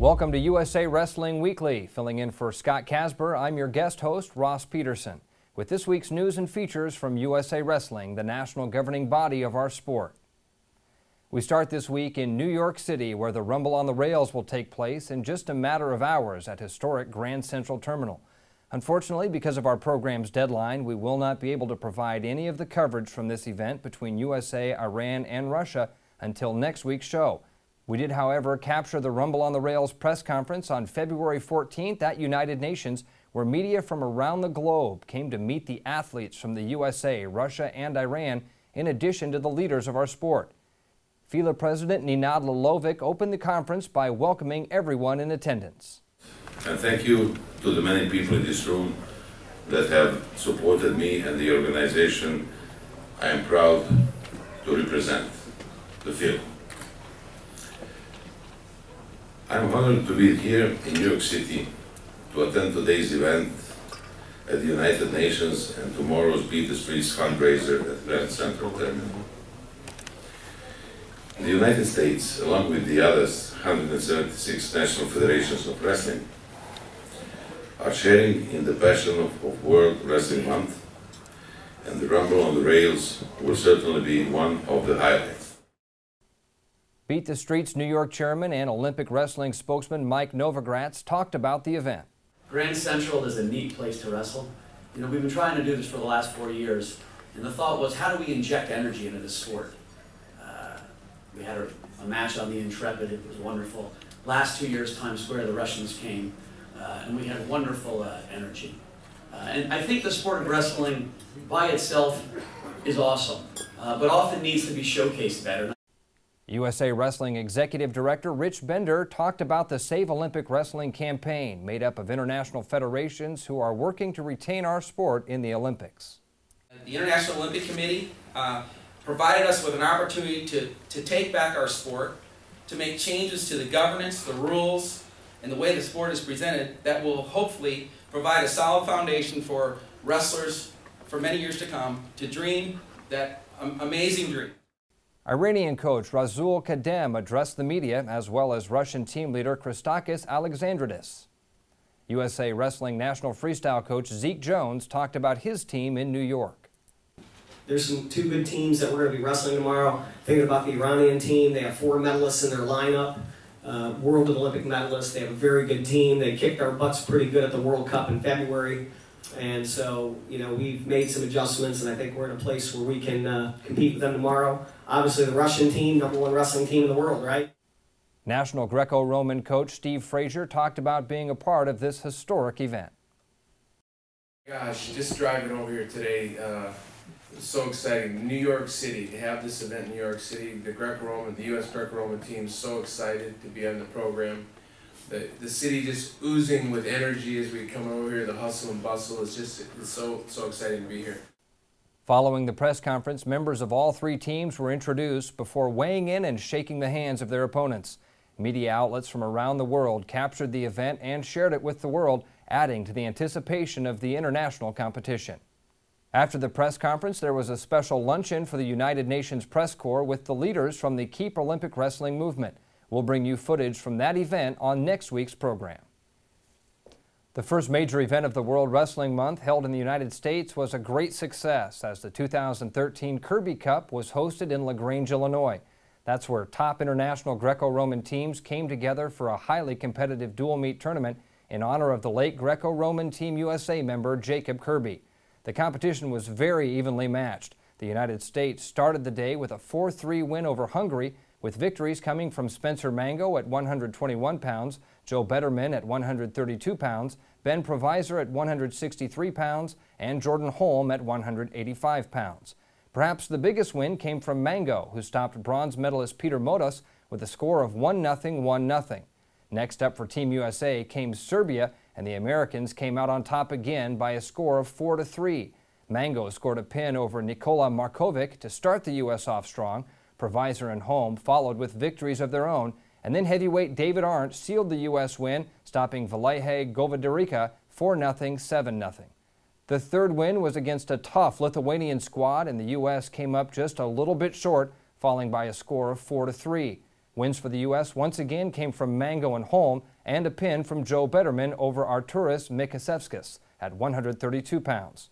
Welcome to USA Wrestling Weekly. Filling in for Scott Casper, I'm your guest host, Ross Peterson, with this week's news and features from USA Wrestling, the national governing body of our sport. We start this week in New York City, where the Rumble on the Rails will take place in just a matter of hours at historic Grand Central Terminal. Unfortunately, because of our program's deadline, we will not be able to provide any of the coverage from this event between USA, Iran, and Russia until next week's show. We did, however, capture the Rumble on the Rails press conference on February 14th at United Nations, where media from around the globe came to meet the athletes from the USA, Russia, and Iran, in addition to the leaders of our sport. FILA President Nenad Lalovic opened the conference by welcoming everyone in attendance. And thank you to the many people in this room that have supported me and the organization I am proud to represent, the FILA. I'm honored to be here in New York City to attend today's event at the United Nations and tomorrow's Beat the Streets fundraiser at Grand Central Terminal. The United States, along with the other 176 national federations of wrestling, are sharing in the passion of World Wrestling Month, and the Rumble on the Rails will certainly be one of the highlights. Beat the Streets New York chairman and Olympic wrestling spokesman Mike Novogratz talked about the event. Grand Central is a neat place to wrestle. You know, we've been trying to do this for the last 4 years, and the thought was, how do we inject energy into this sport? We had a match on the Intrepid. It was wonderful. Last 2 years, Times Square, the Russians came, and we had wonderful energy. And I think the sport of wrestling by itself is awesome, but often needs to be showcased better. USA Wrestling Executive Director Rich Bender talked about the Save Olympic Wrestling campaign, made up of international federations who are working to retain our sport in the Olympics. The International Olympic Committee provided us with an opportunity to take back our sport, to make changes to the governance, the rules, and the way the sport is presented that will hopefully provide a solid foundation for wrestlers for many years to come to dream that amazing dream. Iranian coach Razul Kadem addressed the media, as well as Russian team leader Christakis Alexandridis. USA Wrestling National Freestyle coach Zeke Jones talked about his team in New York. There's two good teams that we're going to be wrestling tomorrow. Thinking about the Iranian team, they have 4 medalists in their lineup, world and Olympic medalists. They have a very good team. They kicked our butts pretty good at the World Cup in February. And so, you know, we've made some adjustments, and I think we're in a place where we can compete with them tomorrow. Obviously, the Russian team, #1 wrestling team in the world, right? National Greco-Roman coach Steve Frazier talked about being a part of this historic event. Gosh, just driving over here today, it was so exciting. New York City, to have this event in New York City, the Greco-Roman, the U.S. Greco-Roman team is so excited to be on the program. The city just oozing with energy as we come over here, the hustle and bustle, it's so exciting to be here. Following the press conference, members of all 3 teams were introduced before weighing in and shaking the hands of their opponents. Media outlets from around the world captured the event and shared it with the world, adding to the anticipation of the international competition. After the press conference, there was a special luncheon for the United Nations Press Corps with the leaders from the Keep Olympic Wrestling movement. We'll bring you footage from that event on next week's program. The first major event of the World Wrestling Month, held in the United States, was a great success as the 2013 Kirby Cup was hosted in LaGrange, Illinois. That's where top international Greco-Roman teams came together for a highly competitive dual meet tournament in honor of the late Greco-Roman Team USA member Jacob Kirby. The competition was very evenly matched. The United States started the day with a 4-3 win over Hungary, with victories coming from Spenser Mango at 121 pounds, Joe Betterman at 132 pounds, Ben Provisor at 163 pounds, and Jordan Holm at 185 pounds. Perhaps the biggest win came from Mango, who stopped bronze medalist Peter Modas with a score of 1-0, 1-0. Next up for Team USA came Serbia, and the Americans came out on top again by a score of 4-3. Mango scored a pin over Nikola Markovic to start the U.S. off strong. Provisor and Holm followed with victories of their own, and then heavyweight David Arndt sealed the U.S. win, stopping Valehe Govedarica 4-0, 7-0. The third win was against a tough Lithuanian squad, and the U.S. came up just a little bit short, falling by a score of 4-3. Wins for the U.S. once again came from Mango and Holm, and a pin from Joe Betterman over Arturas Mikasevskis at 132 pounds.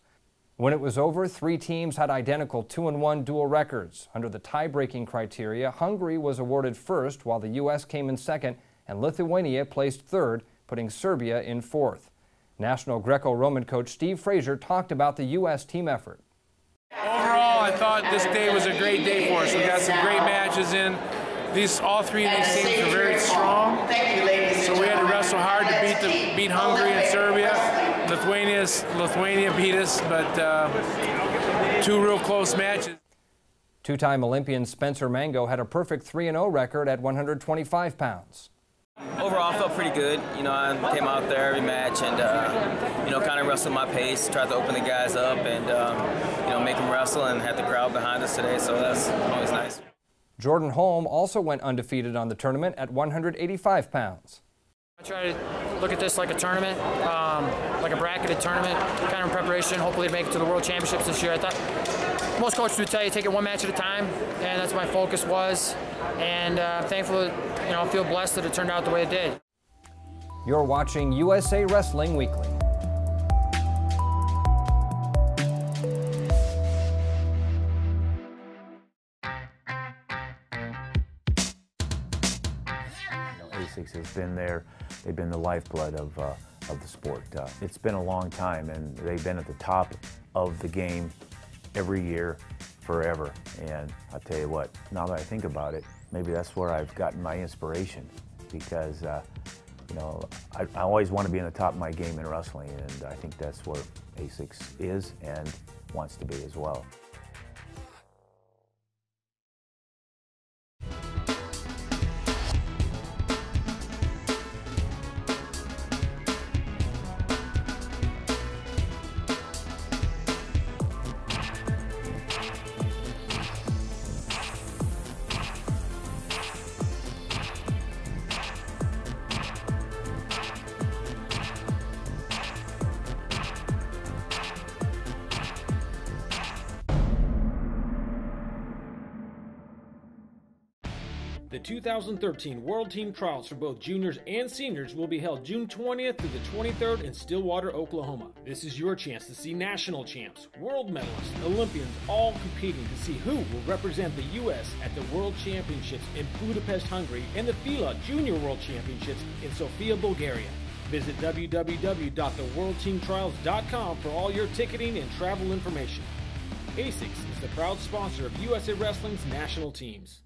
When it was over, three teams had identical 2-1 dual records. Under the tie-breaking criteria, Hungary was awarded first, while the U.S. came in second, and Lithuania placed third, putting Serbia in fourth. National Greco-Roman coach Steve Frazier talked about the U.S. team effort. Overall, I thought this day was a great day for us. We got some great matches in. All three of these teams are very strong, so we had to wrestle hard to beat Hungary and Serbia. Lithuania beat us, but two real close matches. Two-time Olympian Spenser Mango had a perfect 3-0 record at 125 pounds. Overall, I felt pretty good. I came out there every match and, kind of wrestled my pace, tried to open the guys up and, make them wrestle, and had the crowd behind us today, so that's always nice. Jordan Holm also went undefeated on the tournament at 185 pounds. I try to look at this like a tournament, like a bracketed tournament, kind of in preparation, hopefully to make it to the World Championships this year. I thought most coaches would tell you take it one match at a time, and that's what my focus was. And I'm thankful, I feel blessed that it turned out the way it did. You're watching USA Wrestling Weekly. ASICS has been there. They've been the lifeblood of the sport. It's been a long time, and they've been at the top of the game every year, forever. And I'll tell you what, now that I think about it, maybe that's where I've gotten my inspiration, because I always want to be in the top of my game in wrestling, and I think that's where ASICS is and wants to be as well. The 2013 World Team Trials for both juniors and seniors will be held June 20th through the 23rd in Stillwater, Oklahoma. This is your chance to see national champs, world medalists, Olympians, all competing to see who will represent the U.S. at the World Championships in Budapest, Hungary, and the FILA Junior World Championships in Sofia, Bulgaria. Visit www.theworldteamtrials.com for all your ticketing and travel information. ASICS is the proud sponsor of USA Wrestling's national teams.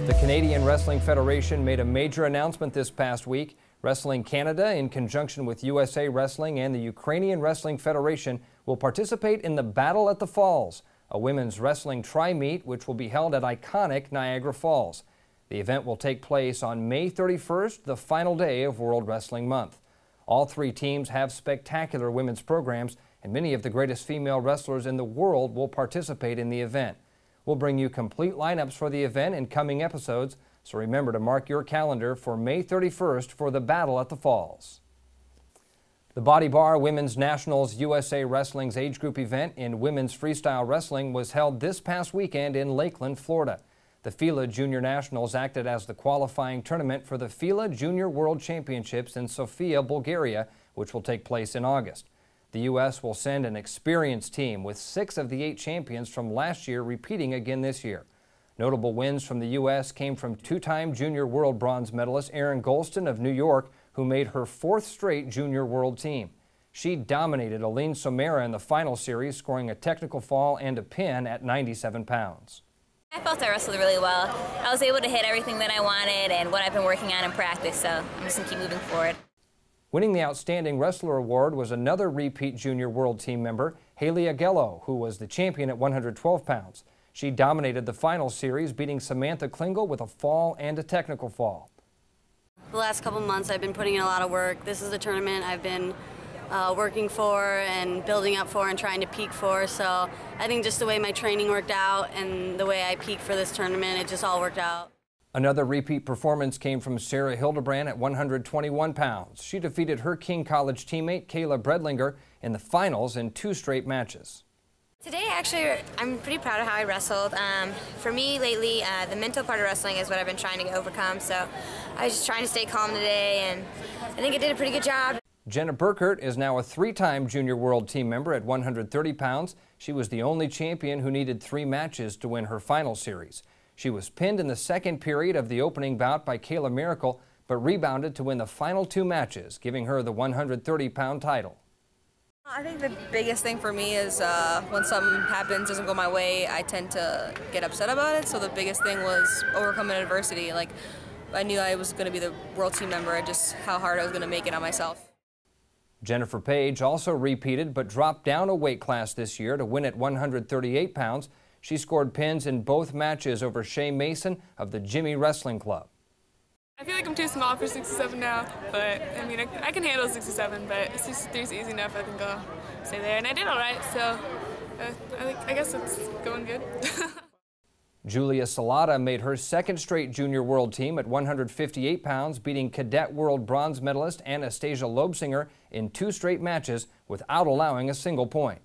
The Canadian Wrestling Federation made a major announcement this past week. Wrestling Canada, in conjunction with USA Wrestling and the Ukrainian Wrestling Federation, will participate in the Battle at the Falls, a women's wrestling tri-meet which will be held at iconic Niagara Falls. The event will take place on May 31st, the final day of World Wrestling Month. All three teams have spectacular women's programs, and many of the greatest female wrestlers in the world will participate in the event. We'll bring you complete lineups for the event in coming episodes, so remember to mark your calendar for May 31st for the Battle at the Falls. The Body Bar Women's Nationals USA Wrestling's age group event in women's freestyle wrestling was held this past weekend in Lakeland, Florida. The FILA Junior Nationals acted as the qualifying tournament for the FILA Junior World Championships in Sofia, Bulgaria, which will take place in August. The U.S. will send an experienced team with 6 of the 8 champions from last year repeating again this year. Notable wins from the U.S. came from two-time Junior World Bronze medalist Erin Golston of New York, who made her 4th straight Junior World team. She dominated Aline Somera in the final series, scoring a technical fall and a pin at 97 pounds. I felt I wrestled really well. I was able to hit everything that I wanted and what I've been working on in practice, so I'm just going to keep moving forward. Winning the Outstanding Wrestler Award was another repeat Junior World Team member, Haley Agello, who was the champion at 112 pounds. She dominated the final series, beating Samantha Klingel with a fall and a technical fall. The last couple months I've been putting in a lot of work. This is the tournament I've been working for and building up for and trying to peak for. So I think just the way my training worked out and the way I peaked for this tournament, it just all worked out. Another repeat performance came from Sarah Hildebrand at 121 pounds. She defeated her King College teammate Kayla Bredlinger in the finals in 2 straight matches. Today, actually, I'm pretty proud of how I wrestled. For me, lately, the mental part of wrestling is what I've been trying to overcome, so I was just trying to stay calm today, and I think I did a pretty good job. Jenna Burkert is now a 3-time Junior World Team member at 130 pounds. She was the only champion who needed 3 matches to win her final series. She was pinned in the second period of the opening bout by Kayla Miracle, but rebounded to win the final 2 matches, giving her the 130-pound title. I think the biggest thing for me is when something happens, doesn't go my way, I tend to get upset about it. So the biggest thing was overcoming adversity. Like, I knew I was going to be the world team member, just how hard I was going to make it on myself. Jennifer Page also repeated but dropped down a weight class this year to win at 138 pounds. She scored pins in both matches over Shay Mason of the Jimmy Wrestling Club. I feel like I'm too small for 67 now, but I mean, I can handle 67, but 63 is easy enough. I think I'll stay there, and I did all right, so I guess it's going good. Julia Salata made her second straight Junior World Team at 158 pounds, beating Cadet World bronze medalist Anastasia Lobsinger in 2 straight matches without allowing a single point.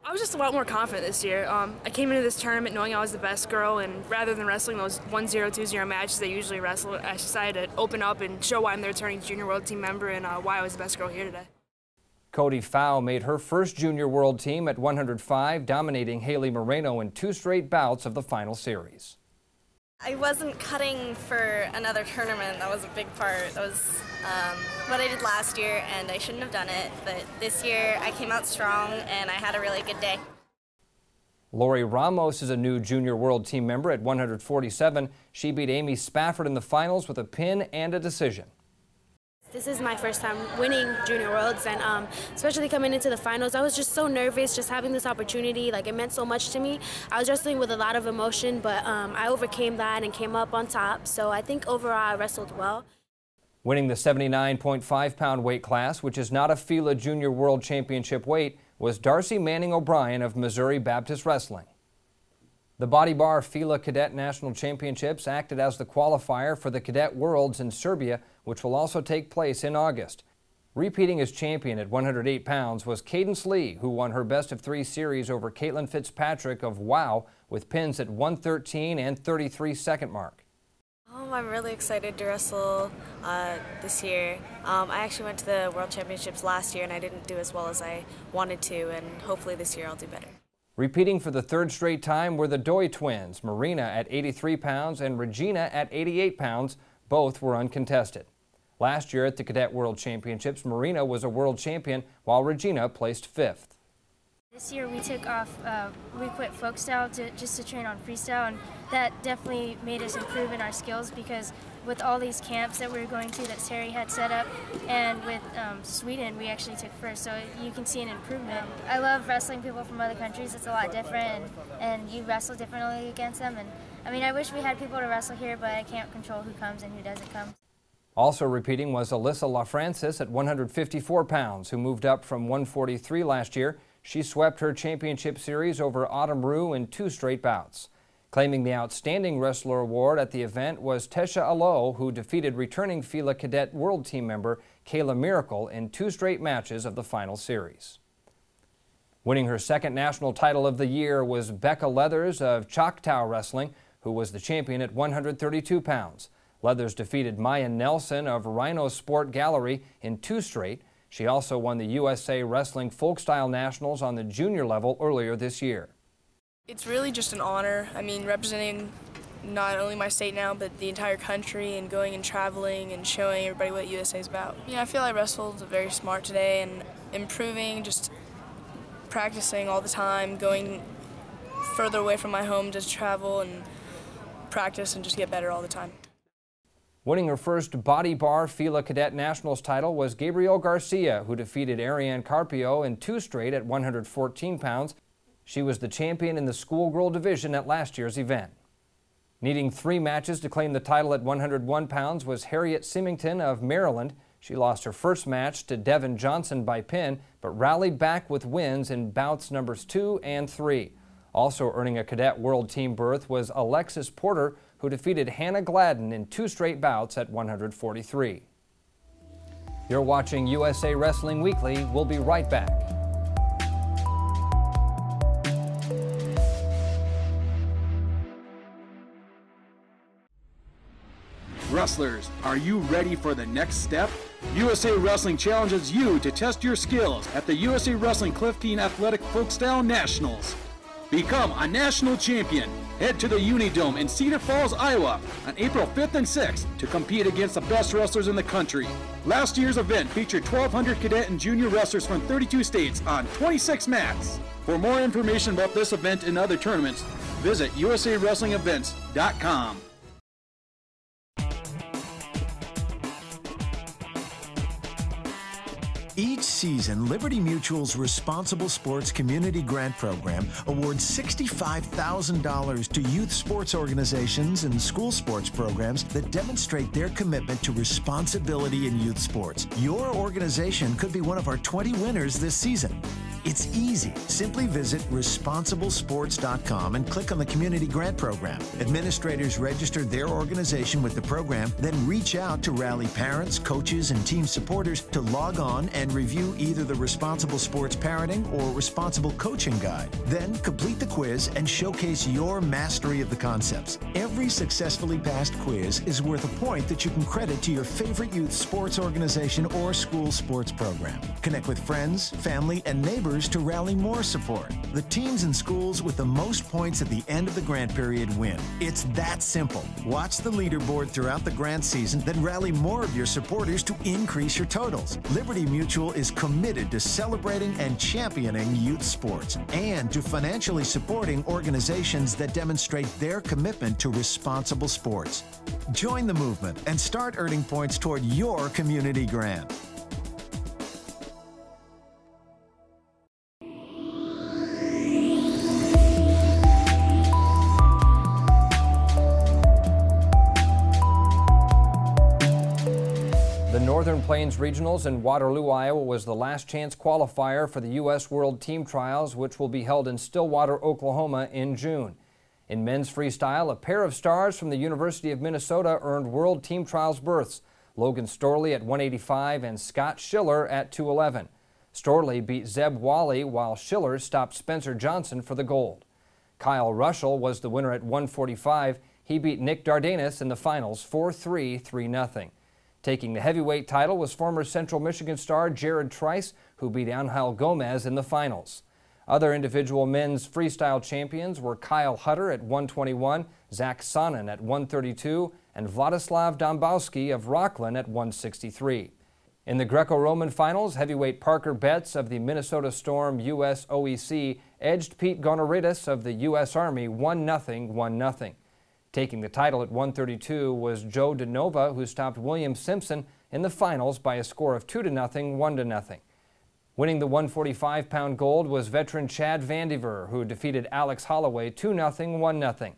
I was just a lot more confident this year. I came into this tournament knowing I was the best girl, and rather than wrestling those 1-0, 2-0 matches they usually wrestle, I decided to open up and show why I'm the returning Junior World Team member and why I was the best girl here today. Cody Fow made her first Junior World Team at 105, dominating Haley Moreno in 2 straight bouts of the final series. I wasn't cutting for another tournament. That was a big part. That was what I did last year, and I shouldn't have done it. But this year, I came out strong, and I had a really good day. Lorrie Ramos is a new Junior World Team member at 147. She beat Amy Spafford in the finals with a pin and a decision. This is my first time winning Junior Worlds, and especially coming into the finals, I was just so nervous just having this opportunity. Like, it meant so much to me. I was wrestling with a lot of emotion, but I overcame that and came up on top. So I think overall I wrestled well. Winning the 79.5-pound weight class, which is not a FILA Junior World Championship weight, was Darcy Manning O'Brien of Missouri Baptist Wrestling. The Body Bar FILA Cadet National Championships acted as the qualifier for the Cadet Worlds in Serbia, which will also take place in August. Repeating as champion at 108 pounds was Cadence Lee, who won her best-of-3 series over Caitlin Fitzpatrick of WOW with pins at 113 and 33 second mark. I'm really excited to wrestle this year. I actually went to the World Championships last year, and I didn't do as well as I wanted to, and hopefully this year I'll do better. Repeating for the 3rd straight time were the Doi twins, Marina at 83 pounds and Regina at 88 pounds. Both were uncontested. Last year at the Cadet World Championships, Marina was a world champion while Regina placed 5th. This year we took off, we quit folk style just to train on freestyle, and that definitely made us improve in our skills because with all these camps that we were going to that Sari had set up, and with Sweden we actually took first, so you can see an improvement. I love wrestling people from other countries. It's a lot different, and you wrestle differently against them, and I mean, I wish we had people to wrestle here, but I can't control who comes and who doesn't come. Also repeating was Alyssa LaFrancis at 154 pounds, who moved up from 143 last year. She swept her championship series over Autumn Rue in 2 straight bouts. Claiming the Outstanding Wrestler Award at the event was Tesha Alo, who defeated returning FILA Cadet World Team member Kayla Miracle in 2 straight matches of the final series. Winning her 2nd national title of the year was Becca Leathers of Choctaw Wrestling, who was the champion at 132 pounds. Leathers defeated Maya Nelson of Rhino Sport Gallery in 2 straight. She also won the USA Wrestling Folk Style Nationals on the junior level earlier this year. It's really just an honor. I mean, representing not only my state now, but the entire country, and going and traveling and showing everybody what USA is about. Yeah, I feel I wrestled very smart today and improving, just practicing all the time, going further away from my home to travel and practice and just get better all the time. Winning her first Body Bar FILA Cadet Nationals title was Gabrielle Garcia, who defeated Ariane Carpio in 2 straight at 114 pounds. She was the champion in the schoolgirl division at last year's event. Needing 3 matches to claim the title at 101 pounds was Harriet Symington of Maryland. She lost her first match to Devin Johnson by pin, but rallied back with wins in bouts numbers 2 and 3. Also earning a Cadet World Team berth was Alexis Porter, who defeated Hannah Gladden in 2 straight bouts at 143. You're watching USA Wrestling Weekly. We'll be right back. Wrestlers, are you ready for the next step? USA Wrestling challenges you to test your skills at the USA Wrestling Clifton Athletic Folkstyle Nationals. Become a national champion. Head to the Unidome in Cedar Falls, Iowa on April 5th and 6th to compete against the best wrestlers in the country. Last year's event featured 1,200 cadet and junior wrestlers from 32 states on 26 mats. For more information about this event and other tournaments, visit usawrestlingevents.com. Each season, Liberty Mutual's Responsible Sports Community Grant Program awards $65,000 to youth sports organizations and school sports programs that demonstrate their commitment to responsibility in youth sports. Your organization could be one of our 20 winners this season. It's easy. Simply visit responsiblesports.com and click on the Community Grant Program. Administrators register their organization with the program, then reach out to rally parents, coaches, and team supporters to log on and review either the Responsible Sports Parenting or Responsible Coaching Guide. Then complete the quiz and showcase your mastery of the concepts. Every successfully passed quiz is worth a point that you can credit to your favorite youth sports organization or school sports program. Connect with friends, family, and neighbors to rally more support. The teams and schools with the most points at the end of the grant period win. It's that simple. Watch the leaderboard throughout the grant season, then rally more of your supporters to increase your totals. Liberty Mutual is committed to celebrating and championing youth sports and to financially supporting organizations that demonstrate their commitment to responsible sports. Join the movement and start earning points toward your community grant. The Northern Plains Regionals in Waterloo, Iowa was the last chance qualifier for the U.S. World Team Trials, which will be held in Stillwater, Oklahoma in June. In men's freestyle, a pair of stars from the University of Minnesota earned World Team Trials berths, Logan Storley at 185 and Scott Schiller at 211. Storley beat Zeb Wally, while Schiller stopped Spenser Johnson for the gold. Kyle Russell was the winner at 145. He beat Nick Dardanus in the finals 4-3, 3-0. Taking the heavyweight title was former Central Michigan star Jared Trice, who beat Angel Gomez in the finals. Other individual men's freestyle champions were Kyle Hutter at 121, Zach Sonnen at 132, and Vladislav Dombowski of Rockland at 163. In the Greco-Roman finals, heavyweight Parker Betts of the Minnesota Storm US OEC edged Pete Gonoridis of the U.S. Army 1-0, 1-0. Taking the title at 132 was Joe DeNova, who stopped William Simpson in the finals by a score of 2-0, 1-0. Winning the 145-pound gold was veteran Chad Vandiver, who defeated Alex Holloway 2-0, 1-0.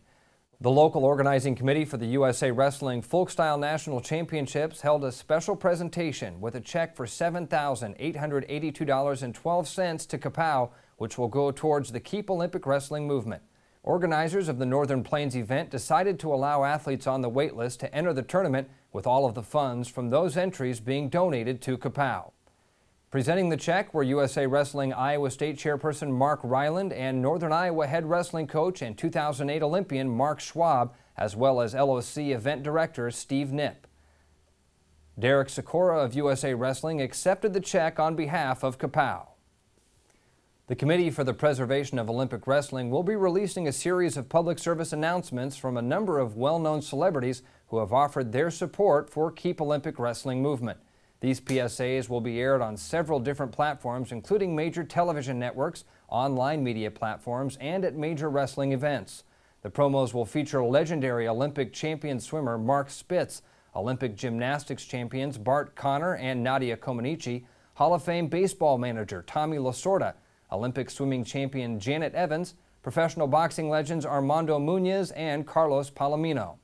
The local organizing committee for the USA Wrestling Folkstyle National Championships held a special presentation with a check for $7,882.12 to Kapow, which will go towards the Keep Olympic Wrestling movement. Organizers of the Northern Plains event decided to allow athletes on the wait list to enter the tournament, with all of the funds from those entries being donated to Kapow. Presenting the check were USA Wrestling Iowa State Chairperson Mark Ryland and Northern Iowa head wrestling coach and 2008 Olympian Mark Schwab, as well as LOC event director Steve Knipp. Derek Sikora of USA Wrestling accepted the check on behalf of Kapow. The Committee for the Preservation of Olympic Wrestling will be releasing a series of public service announcements from a number of well-known celebrities who have offered their support for Keep Olympic Wrestling movement. These PSAs will be aired on several different platforms, including major television networks, online media platforms, and at major wrestling events. The promos will feature legendary Olympic champion swimmer Mark Spitz, Olympic gymnastics champions Bart Connor and Nadia Comaneci, Hall of Fame baseball manager Tommy Lasorda, Olympic swimming champion Janet Evans, professional boxing legends Armando Munoz and Carlos Palomino.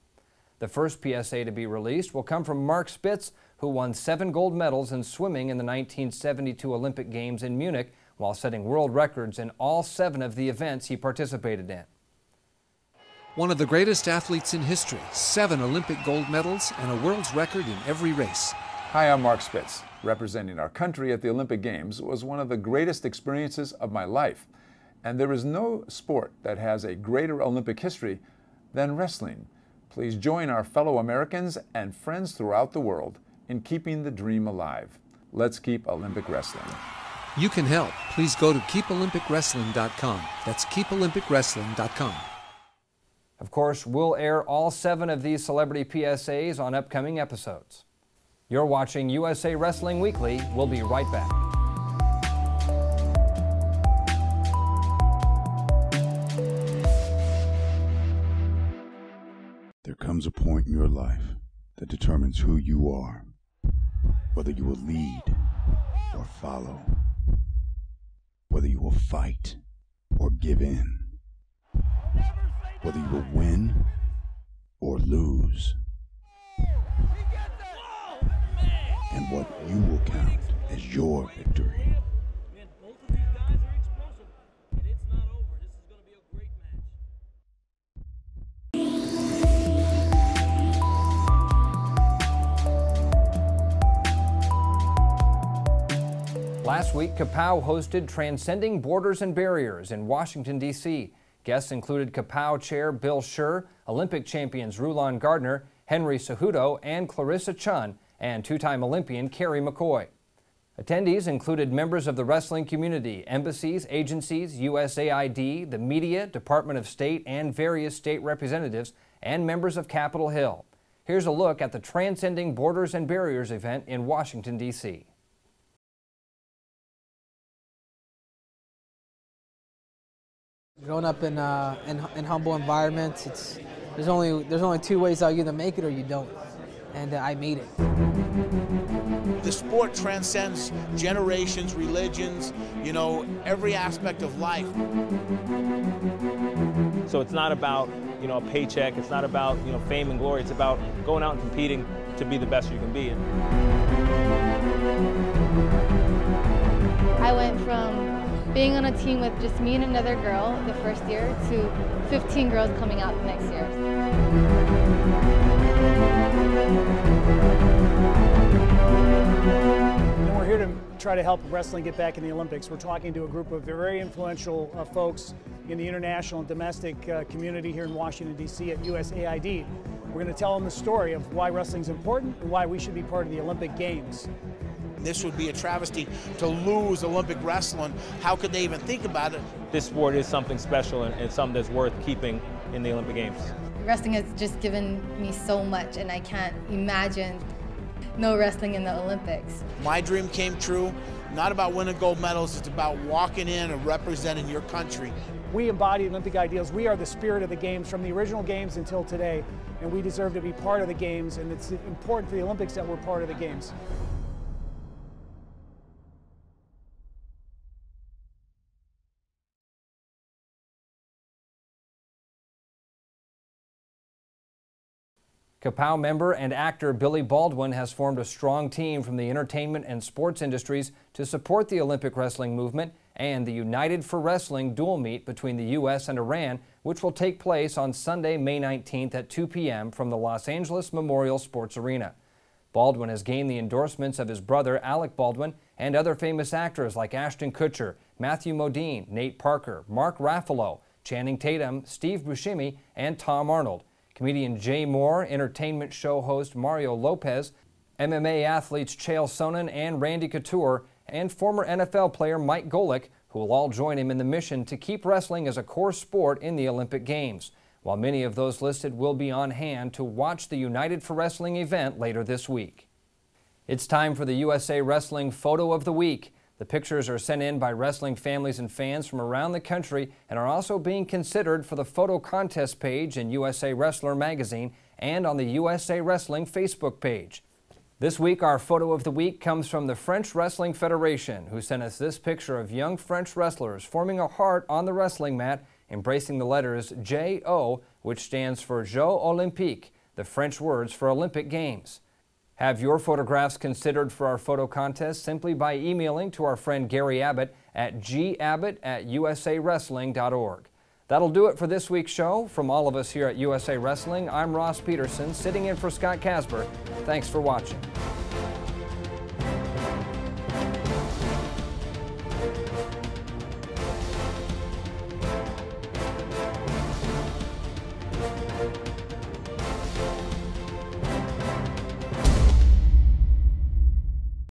The first PSA to be released will come from Mark Spitz, who won 7 gold medals in swimming in the 1972 Olympic Games in Munich, while setting world records in all 7 of the events he participated in. One of the greatest athletes in history, 7 Olympic gold medals and a world's record in every race. Hi, I'm Mark Spitz. Representing our country at the Olympic Games was one of the greatest experiences of my life. And there is no sport that has a greater Olympic history than wrestling. Please join our fellow Americans and friends throughout the world in keeping the dream alive. Let's keep Olympic wrestling. You can help. Please go to keepolympicwrestling.com. That's keepolympicwrestling.com. Of course, we'll air all 7 of these celebrity PSAs on upcoming episodes. You're watching USA Wrestling Weekly. We'll be right back. There comes a point in your life that determines who you are, whether you will lead or follow, whether you will fight or give in, whether you will win or lose, and what you will count as your victory. Last week, Kapow hosted Transcending Borders and Barriers in Washington, D.C. Guests included Kapow Chair Bill Scher, Olympic champions Rulon Gardner, Henry Cejudo, and Clarissa Chun, and two-time Olympian Carrie McCoy. Attendees included members of the wrestling community, embassies, agencies, USAID, the media, Department of State, and various state representatives, and members of Capitol Hill. Here's a look at the Transcending Borders and Barriers event in Washington, D.C. Growing up in humble environments, there's only 2 ways: I'll either make it or you don't, and I made it. The sport transcends generations, religions, every aspect of life. So it's not about a paycheck. It's not about fame and glory. It's about going out and competing to be the best you can be. I went from being on a team with just me and another girl the first year to 15 girls coming out the next year. And we're here to try to help wrestling get back in the Olympics. We're talking to a group of very influential folks in the international and domestic community here in Washington, D.C. at USAID. We're going to tell them the story of why wrestling's important and why we should be part of the Olympic Games. This would be a travesty to lose Olympic wrestling. How could they even think about it? This sport is something special and something that's worth keeping in the Olympic Games. Wrestling has just given me so much, and I can't imagine no wrestling in the Olympics. My dream came true. Not about winning gold medals, it's about walking in and representing your country. We embody Olympic ideals. We are the spirit of the Games from the original Games until today, and we deserve to be part of the Games, and it's important for the Olympics that we're part of the Games. Kapow member and actor Billy Baldwin has formed a strong team from the entertainment and sports industries to support the Olympic wrestling movement and the United for Wrestling dual meet between the U.S. and Iran, which will take place on Sunday, May 19th at 2 p.m. from the Los Angeles Memorial Sports Arena. Baldwin has gained the endorsements of his brother Alec Baldwin and other famous actors like Ashton Kutcher, Matthew Modine, Nate Parker, Mark Ruffalo, Channing Tatum, Steve Buscemi, and Tom Arnold. Comedian Jay Moore, entertainment show host Mario Lopez, MMA athletes Chael Sonnen and Randy Couture, and former NFL player Mike Golick, who will all join him in the mission to keep wrestling as a core sport in the Olympic Games, while many of those listed will be on hand to watch the United for Wrestling event later this week. It's time for the USA Wrestling Photo of the Week. The pictures are sent in by wrestling families and fans from around the country and are also being considered for the photo contest page in USA Wrestler magazine and on the USA Wrestling Facebook page. This week, our photo of the week comes from the French Wrestling Federation, who sent us this picture of young French wrestlers forming a heart on the wrestling mat, embracing the letters J-O, which stands for Jeux Olympiques, the French words for Olympic Games. Have your photographs considered for our photo contest simply by emailing to our friend Gary Abbott at gabbott@usawrestling.org. That'll do it for this week's show. From all of us here at USA Wrestling, I'm Ross Peterson, sitting in for Scott Casper. Thanks for watching.